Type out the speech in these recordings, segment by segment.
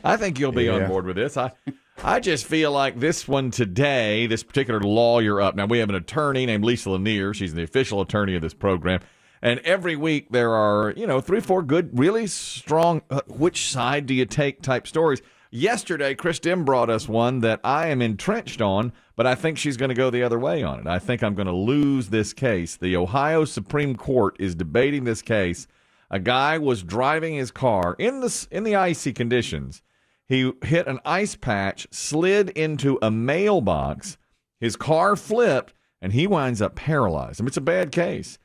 I think you'll be on board with this. I just feel like this one today, this particular lawyer up. Now, we have an attorney named Lisa Lanier. She's the official attorney of this program. And every week there are, 3 or 4 good, really strong, which side do you take type stories. Yesterday, Chris Demm brought us one that I am entrenched on, but I think she's going to go the other way on it. I think I'm going to lose this case. The Ohio Supreme Court is debating this case. A guy was driving his car in the icy conditions. He hit an ice patch, slid into a mailbox. His car flipped, and he winds up paralyzed. I mean, it's a bad case.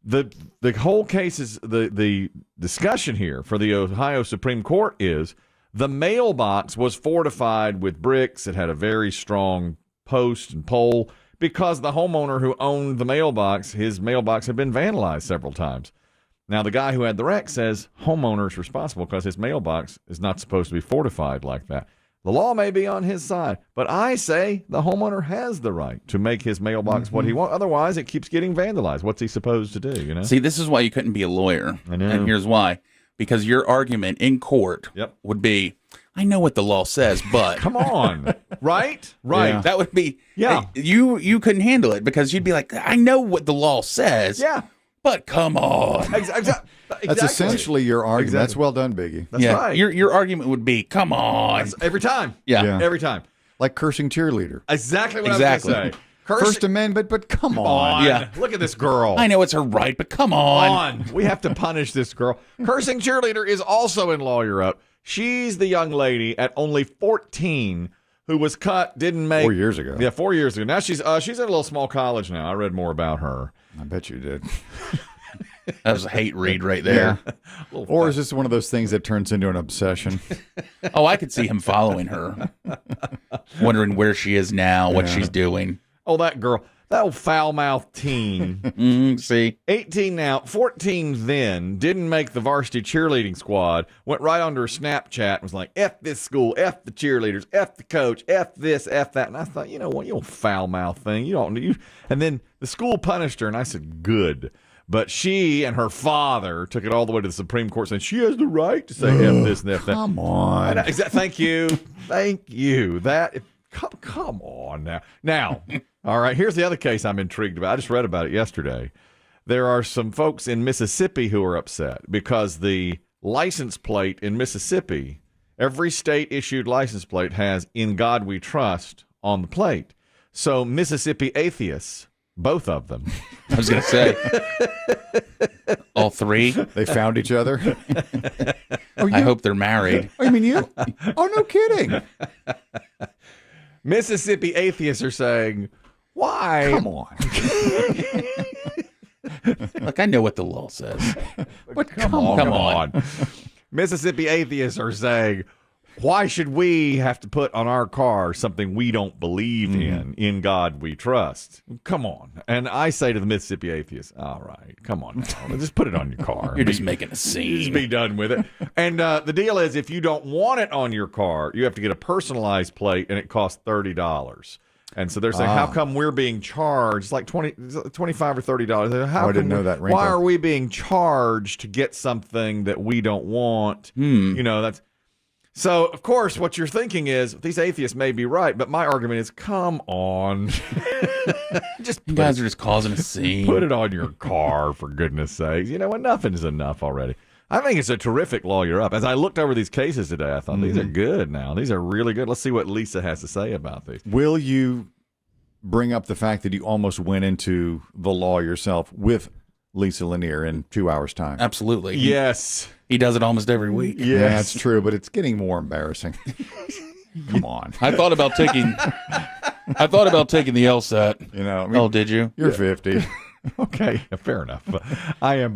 The whole case is the discussion here for the Ohio Supreme Court is the mailbox was fortified with bricks. It had a very strong post and pole because the homeowner who owned the mailbox, his mailbox had been vandalized several times. Now, the guy who had the wreck says homeowner is responsible because his mailbox is not supposed to be fortified like that. The law may be on his side, but I say the homeowner has the right to make his mailbox what he wants. Otherwise, it keeps getting vandalized. What's he supposed to do, See, this is why you couldn't be a lawyer. I know. And here's why. Because your argument in court would be, I know what the law says, but... Come on. Right? Right. Yeah. That would be... Yeah. You couldn't handle it because you'd be like, I know what the law says. Yeah. But come on. Exactly. That's essentially your argument. Exactly. That's well done, Biggie. That's right. Your argument would be, come on. That's every time. Yeah. Every time. Like cursing cheerleader. Exactly what I was going to say. First Amendment, but come on. Yeah. Look at this girl. I know it's her right, but come on. We have to punish this girl. Cursing cheerleader is also in Lawyer Up. She's the young lady at only 14 who was cut, didn't make... 4 years ago. Yeah, 4 years ago. Now she's at a little small college now. I read more about her. I bet you did. That was a hate read right there. Yeah. Or is this one of those things that turns into an obsession? Oh, I could see him following her. Wondering where she is now, what she's doing. Oh, that girl. That old foul-mouthed teen. See? 18 now, 14 then, didn't make the varsity cheerleading squad, went right onto her Snapchat and was like, F this school, F the cheerleaders, F the coach, F this, F that. And I thought, you know what, you old foul-mouthed thing. And then the school punished her, and I said, good. But she and her father took it all the way to the Supreme Court saying she has the right to say F this and F that. Come on. Thank you. Thank you. Come on now. Now, all right, here's the other case I'm intrigued about. I just read about it yesterday. There are some folks in Mississippi who are upset because the license plate in Mississippi, every state-issued license plate has "In God We Trust" on the plate. So Mississippi atheists, both of them. I was going to say. All three? They found each other? I hope they're married. Oh, you mean you? Oh, no kidding. Mississippi atheists are saying, why? Come on. Look, I know what the law says. But come on. Mississippi atheists are saying, why should we have to put on our car something we don't believe in God we trust? Come on. And I say to the Mississippi atheists, all right, come on now. Just put it on your car. You're just making a scene. Just be done with it. And the deal is, if you don't want it on your car, you have to get a personalized plate, and it costs $30. And so they're saying, how come we're being charged like $25 or $30? I didn't know that. Why are we being charged to get something that we don't want? That's... So, of course, what you're thinking is, these atheists may be right, but my argument is, come on. You guys are just causing a scene. Put it on your car, for goodness sakes. You know what? Nothing is enough already. I think it's a terrific Lawyer Up. As I looked over these cases today, I thought, these are good now. These are really good. Let's see what Lisa has to say about these. Will you bring up the fact that you almost went into the law yourself with Lisa Lanier in 2 hours' time? Absolutely. Yes. He does it almost every week. Yes. Yeah, that's true, but it's getting more embarrassing. Come on. I thought about taking the LSAT. Oh, did you? You're 50. Okay, fair enough. I am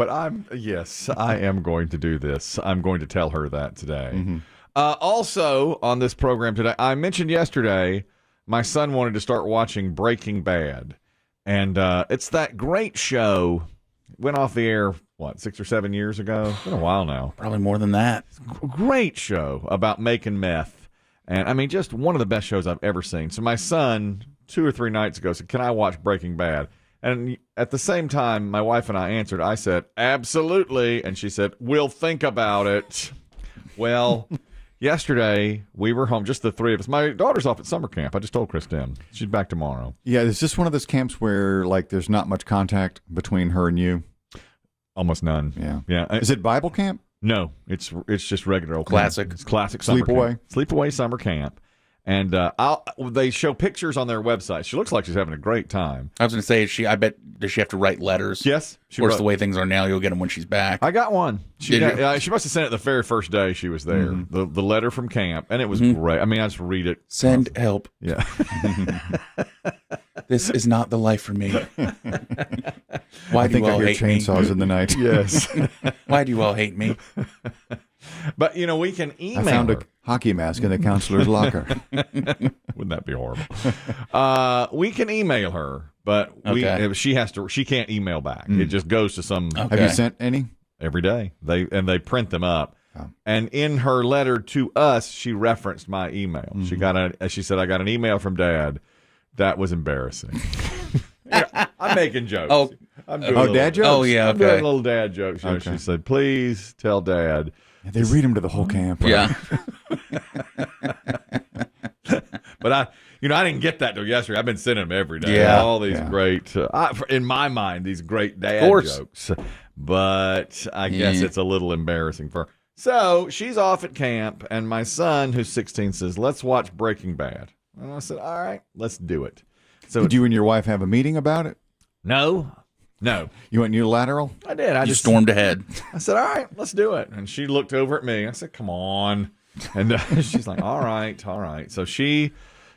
going to do this. I'm going to tell her that today. Also, on this program today, I mentioned yesterday my son wanted to start watching Breaking Bad. And it's that great show. Went off the air, 6 or 7 years ago? It's been a while now. Probably more than that. Great show about making meth. And, I mean, just one of the best shows I've ever seen. So my son, 2 or 3 nights ago, said, can I watch Breaking Bad? And at the same time, my wife and I answered. I said, absolutely. And she said, we'll think about it. Well, yesterday we were home, just the three of us. My daughter's off at summer camp. I just told Chris Demm. She's back tomorrow. Yeah, is this one of those camps where like there's not much contact between her and you? Almost none. Yeah. Yeah. Is it Bible camp? No, it's just regular old Classic. Camp. It's classic summer camp. Sleepaway summer camp. And they show pictures on their website. She looks like she's having a great time. I was going to say, does she have to write letters? Yes. Of course, the way things are now, you'll get them when she's back. I got one. She Did you? she must have sent it the very first day she was there. The letter from camp, and it was great. I mean, I just read it. Send help. Yeah. This is not the life for me. Why I do think you I all hear hate chainsaws me? in the night. Yes. Why do you all hate me? But, we can email I found her. a hockey mask in the counselor's locker. Wouldn't that be horrible? We can email her, but she can't email back. It just goes to some Have you sent any? every day. They print them up. Oh. And in her letter to us, she referenced my email. She said, I got an email from Dad. That was embarrassing. I'm making jokes. Oh. I'm doing Dad jokes? Oh, yeah, I'm doing okay. little dad jokes. Okay. She said, please tell Dad. They read them to the whole camp. Right? Yeah. But I didn't get that till yesterday. I've been sending them every day. Yeah. All these great, in my mind, these great dad jokes. But I guess it's a little embarrassing for her. So she's off at camp, and my son, who's 16, says, let's watch Breaking Bad. And I said, all right, let's do it. So Did you and your wife have a meeting about it? No. You went unilateral? I did. I You just stormed ahead. I said, all right, let's do it. And she looked over at me. I said, come on. And she's like, all right. So she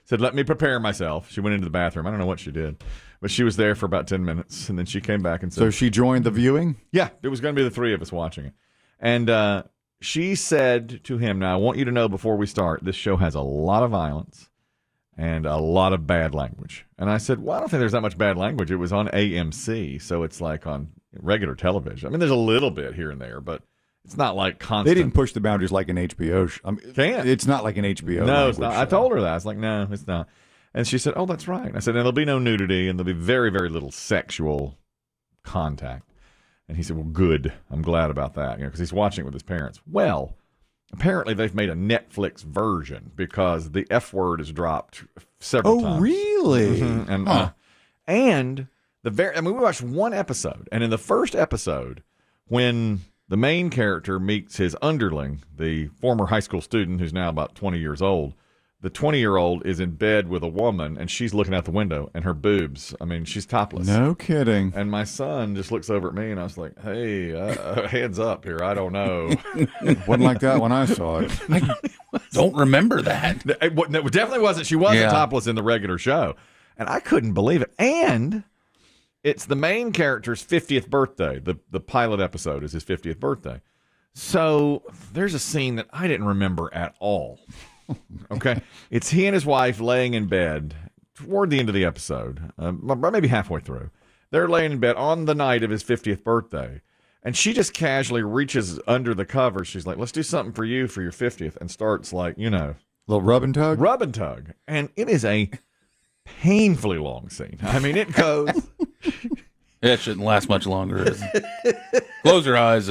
said, let me prepare myself. She went into the bathroom. I don't know what she did, but she was there for about 10 minutes. And then she came back and said, So she joined the viewing? yeah, it was going to be the three of us watching it. And she said to him, now, I want you to know before we start, this show has a lot of violence and a lot of bad language. And I said, well, I don't think there's that much bad language. It was on AMC, so it's like on regular television. I mean, there's a little bit here and there, but it's not like constant. They didn't push the boundaries like an HBO show. Can't. It's not like an HBO. No, it's not. show. I told her that. I was like, no, it's not. And she said, oh, that's right. And I said, and there'll be no nudity, and there'll be very, very little sexual contact. And he said, well, good. I'm glad about that, because he's watching it with his parents. Well, apparently they've made a Netflix version because the F word is dropped several times. Oh, really? Mhm. And we watched one episode, and in the first episode, when the main character meets his underling, the former high school student who's now about 20 years old, the 20-year-old is in bed with a woman, and she's looking out the window, and her boobs, she's topless. No kidding. And my son just looks over at me, and I was like, hey, hands up here. I don't know. Wasn't like that when I saw it. I don't remember that. It definitely wasn't. She wasn't Yeah. topless in the regular show. And I couldn't believe it. And it's the main character's 50th birthday. The pilot episode is his 50th birthday. So there's a scene that I didn't remember at all. Okay. It's he and his wife laying in bed toward the end of the episode, maybe halfway through. They're laying in bed on the night of his 50th birthday. And she just casually reaches under the covers. She's like, let's do something for you for your 50th. And starts like, Little rub and tug? rub and tug. And it is a painfully long scene. It goes. It shouldn't last much longer. Close your eyes.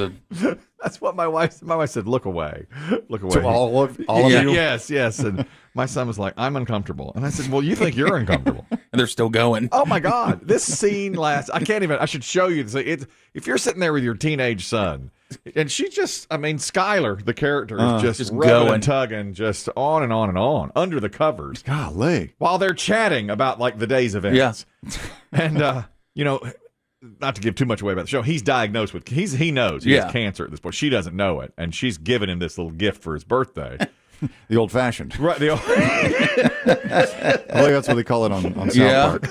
That's what my wife said. Look away. Look away. To all of Yeah. you? Yes. And my son was like, I'm uncomfortable. And I said, well, you think you're uncomfortable. And they're still going. Oh my God. This scene lasts. I should show you this. If you're sitting there with your teenage son, and she just, Skylar, the character, is just rubbing going. and tugging, just on and on and on, under the covers, Golly. while they're chatting about like the day's events. Yeah. And, not to give too much away about the show, he's diagnosed with, he knows he has cancer at this point. She doesn't know it. And she's given him this little gift for his birthday. The old fashioned. Right. I believe that's what they call it on South Park.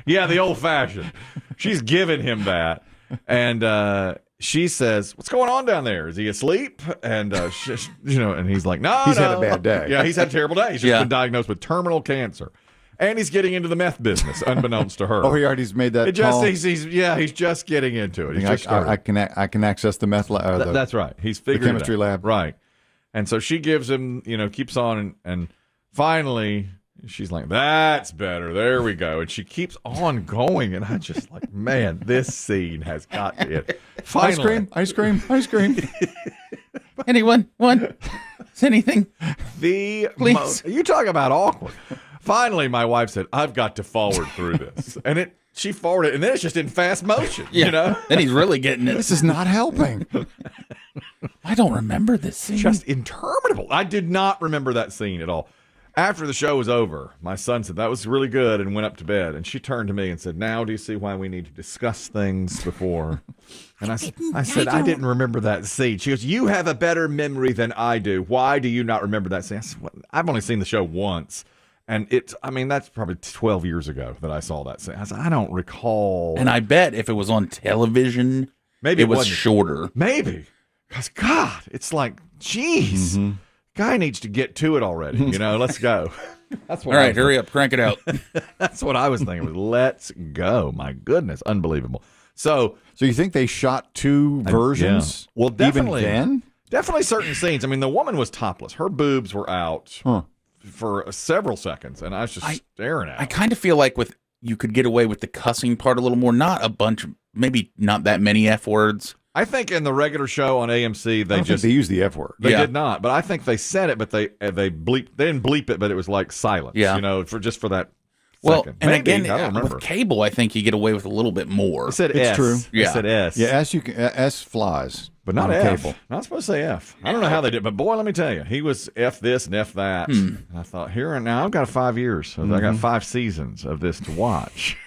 Yeah, the old fashioned. She's given him that. And she says, what's going on down there? Is he asleep? And, and he's like, no, He's had a bad day. Yeah, he's had a terrible day. He's just been diagnosed with terminal cancer. And he's getting into the meth business, unbeknownst to her. Oh, he already's made that call? He's just getting into it. He's just I can access the meth lab. That's right. He's figured it chemistry out. lab. Right. And so she gives him, keeps on. And finally, she's like, that's better. There we go. And she keeps on going. And I just like, man, this scene has got to end. Finally, Ice cream. Anyone? One? Is anything? Please. You talk about awkward. Finally, my wife said, I've got to forward through this. And she forwarded it, and then it's just in fast motion, you know? Then he's really getting it. This is not helping. I don't remember this scene. Just interminable. I did not remember that scene at all. After the show was over, my son said, that was really good, and went up to bed. And she turned to me and said, now do you see why we need to discuss things before? And I said, I didn't remember that scene. She goes, you have a better memory than I do. Why do you not remember that scene? I said, well, I've only seen the show once. And that's probably 12 years ago that I saw that scene. I said, I don't recall. And I bet if it was on television, maybe it was shorter. Maybe. Because, God, it's like, geez. Mm-hmm. Guy needs to get to it already. Let's go. That's what. All right, hurry up, crank it out. That's what I was thinking. Let's go. My goodness, unbelievable. So you think they shot two versions? Yeah. Well, definitely. Even then? Definitely certain scenes. I mean, the woman was topless. Her boobs were out for several seconds, and I was just staring at her. I kind of feel like you could get away with the cussing part a little more. Not a bunch, maybe not that many F words. I think in the regular show on AMC, they used the F word. They did not, but I think they said it, but they bleeped. They didn't bleep it, but it was like silence. Yeah, for that. Well, second. and Maybe, again, I don't remember. with cable, I think you get away with a little bit more. It said it's S. True. Yeah. It said S. Yeah, S flies, but not F. Cable. Not supposed to say F. I don't know how they did, but boy, let me tell you, he was F this and F that. And I thought, here and now, I've got 5 years, so I got 5 seasons of this to watch.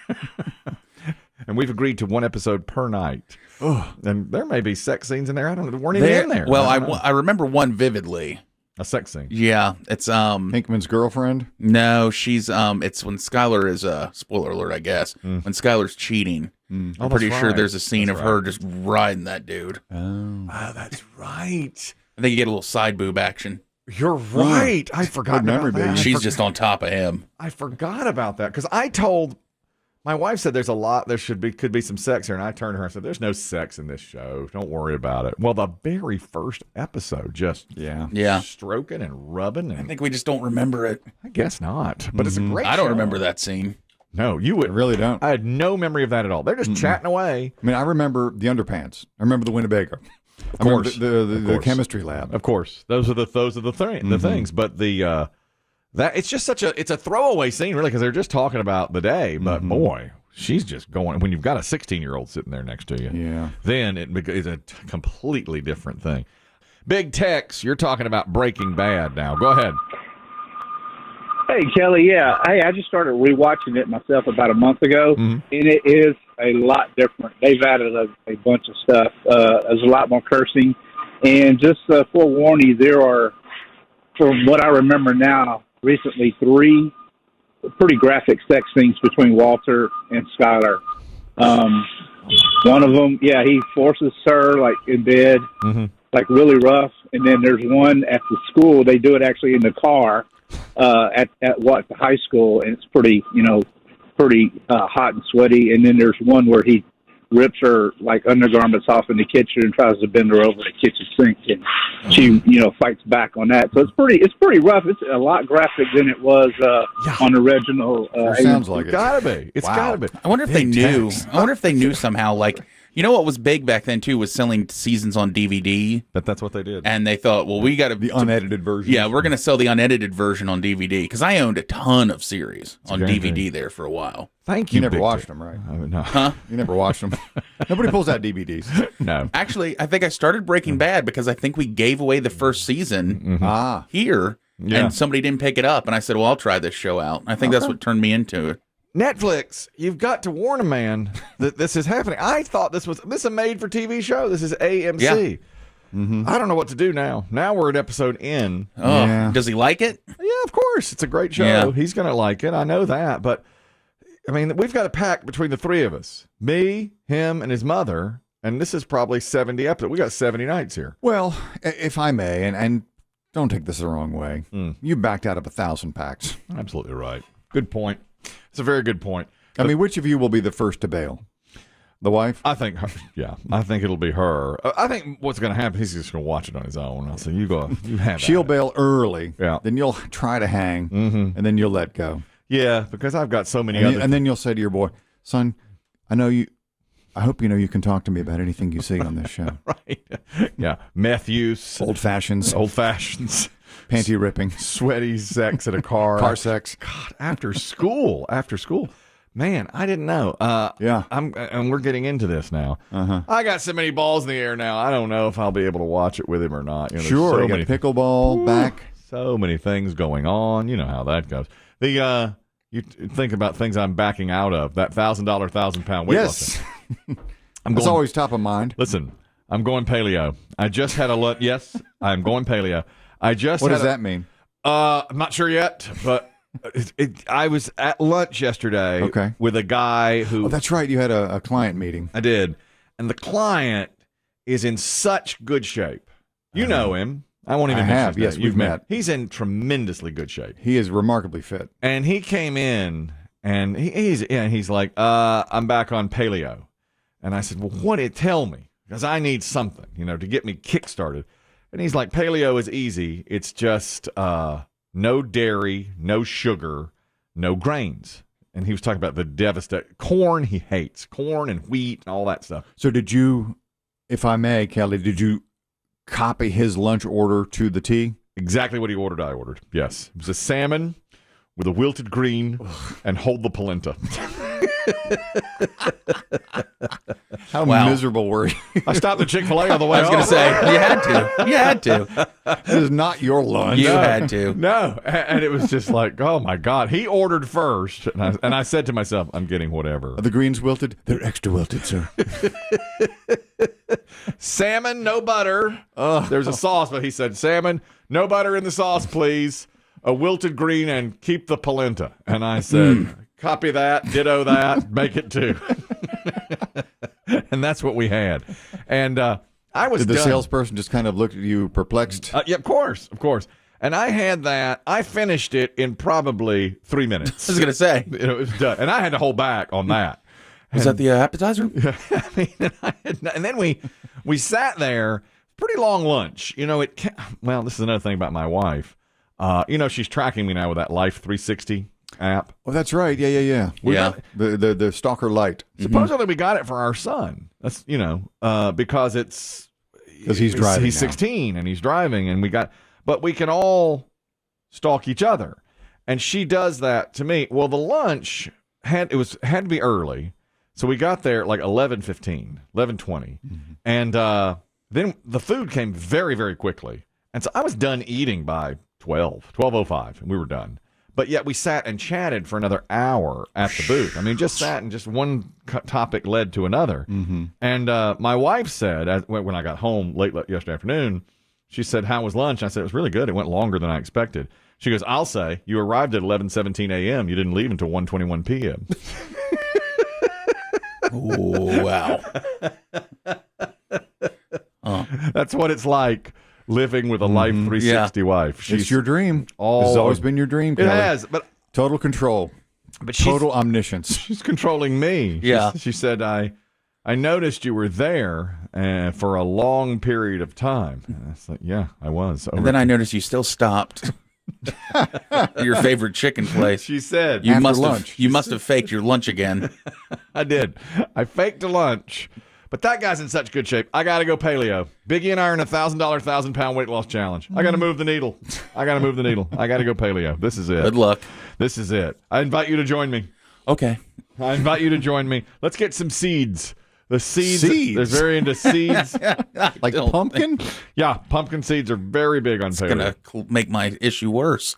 And we've agreed to 1 episode per night. And there may be sex scenes in there. I don't know. They weren't even in there. Well, I remember one vividly. A sex scene. Yeah, it's Pinkman's girlfriend. No, she's it's when Skylar is spoiler alert, I guess. When Skylar's cheating. I'm pretty sure there's a scene of her just riding that dude. Oh, that's right. I think you get a little side boob action. You're right. I forgot about that. She's just on top of him. I forgot about that because I told my wife said there's a lot. There could be some sex here, and I turned to her and said, "There's no sex in this show. Don't worry about it." Well, the very first episode, just stroking and rubbing. And I think we just don't remember it. I guess not, but it's a great. I don't show. remember that scene. No, you would. I really don't. I had no memory of that at all. They're just chatting away. I mean, I remember the underpants. I remember the Winnebago. Of course, the chemistry lab. Of course, those are the things. But that it's just it's a throwaway scene really because they're just talking about the day. But boy, she's just going when you've got a 16-year-old sitting there next to you. Yeah, then it is a completely different thing. Big Tex, you're talking about Breaking Bad now. Go ahead. Hey, Kelly, yeah. Hey, I just started rewatching it myself about a month ago, and it is a lot different. They've added a bunch of stuff. There's a lot more cursing. And just forewarn you, there are, from what I remember now, recently 3 pretty graphic sex scenes between Walter and Skylar. One of them, he forces her, like, in bed, like, really rough. And then there's one at the school. They do it actually in the car. At the high school, and it's pretty hot and sweaty. And then there's one where he rips her like undergarments off in the kitchen and tries to bend her over the kitchen sink, and she fights back on that. So it's pretty rough. It's a lot graphic than it was on original. Sounds like it's gotta be. It's gotta be. I wonder if they knew. I wonder if they knew somehow. Like, what was big back then too was selling seasons on DVD. That's what they did. And they thought, well, we got the unedited version. Yeah, we're going to sell the unedited version on DVD because I owned a ton of series on DVD there for a while. Thank you. You never watched them, right? No. Huh? You never watched them. Nobody pulls out DVDs. No. Actually, I think I started Breaking Bad because I think we gave away the first season here, and somebody didn't pick it up. And I said, well, I'll try this show out. I think that's what turned me into it. Netflix, you've got to warn a man that this is happening. I thought this is a made-for-TV show. This is AMC. Yeah. I don't know what to do now. Now we're at episode N. Oh, yeah. Does he like it? Yeah, of course. It's a great show. Yeah. He's going to like it. I know that. But, I mean, we've got a pact between the 3 of us. Me, him, and his mother. And this is probably 70 episodes. We got 70 nights here. Well, if I may, and don't take this the wrong way, you backed out of 1,000 packs. Absolutely right. Good point. It's a very good point. I mean, which of you will be the first to bail? The wife? I think her. Yeah, I think it'll be her. I think what's going to happen, he's just going to watch it on his own. I'll say, you go, you have She'll bail early. Yeah. Then you'll try to hang, and then you'll let go. Yeah, because I've got so many other... And then you'll say to your boy, son, I know you I hope you can talk to me about anything you see on this show. Right. Yeah. Meth use. Old fashions, Panty ripping, sweaty sex at a car. Car sex. God, after school. Man, I didn't know. Yeah. And we're getting into this now. I got so many balls in the air now. I don't know if I'll be able to watch it with him or not. There's Sure. so You many got pickleball back. So many things going on. You know how that goes. You think about things I'm backing out of. That $1,000, 1,000-pound weight loss. Yes. That's always top of mind. Listen, I'm going paleo. I just had a look. Yes, I'm going paleo. What does that mean? I'm not sure yet, but I was at lunch yesterday with a guy who... Oh, that's right. You had a client meeting. I did. And the client is in such good shape. You know him. I won't even mention his name. Yes, we've met. He's in tremendously good shape. He is remarkably fit. And he came in, and he's like, I'm back on paleo. And I said, well, what did it tell me? Because I need something, to get me kick-started. And he's like, paleo is easy. It's just no dairy, no sugar, no grains. And he was talking about the devastating corn he hates, corn and wheat and all that stuff. So did you, if I may, Kelly, did you copy his lunch order to the T? Exactly what he ordered, I ordered. Yes. It was a salmon with a wilted green and hold the polenta. How miserable were you? I stopped at Chick-fil-A on the way. I was going to say, you had to. That is not your lunch. You had to. No. And it was just like, oh my God. He ordered first. And I said to myself, I'm getting whatever. Are the greens wilted? They're extra wilted, sir. Salmon, no butter. There's a sauce, but he said, salmon, no butter in the sauce, please. A wilted green and keep the polenta. And I said, copy that, ditto that, make it too. And that's what we had. And I was Did the done. salesperson just kind of look at you perplexed? Yeah, of course. And I had that. I finished it in probably 3 minutes. I was going to say. It was done. And I had to hold back on that. Was that the appetizer? And then we sat there, pretty long lunch. Well, this is another thing about my wife. She's tracking me now with that Life 360 app. Oh, that's right. Yeah. The Stalker Light. Supposedly we got it for our son. That's because he's driving. He's 16 and he's driving, and but we can all stalk each other. And she does that to me. Well, the lunch had to be early. So we got there at like 11:15, 11:20. And then the food came very, very quickly. And so I was done eating by 12:05, and we were done. But yet we sat and chatted for another hour at the booth. I mean, just sat and just one topic led to another. And my wife said, when I got home late yesterday afternoon, she said, how was lunch? I said, it was really good. It went longer than I expected. She goes, I'll say, you arrived at 11:17 a.m. You didn't leave until 1:21 p.m. Oh, wow. That's what it's like. Living with a Life 360 wife. It's your dream. This has always been your dream, Kelly. It has, but total control. But total omniscience. She's controlling me. Yeah. She said, I noticed you were there for a long period of time. And I was like, yeah, I was. And then I noticed you still stopped. Your favorite chicken place. She said, you must have faked your lunch again. I did. I faked a lunch. But that guy's in such good shape. I got to go paleo. Biggie and I are in a $1,000, 1,000-pound weight loss challenge. I got to move the needle. I got to go paleo. This is it. Good luck. This is it. I invite you to join me. Okay. I invite you to join me. Let's get some seeds. The seeds. They're very into seeds. Like pumpkin? Yeah, pumpkin seeds are very big on paleo. It's going to make my issue worse.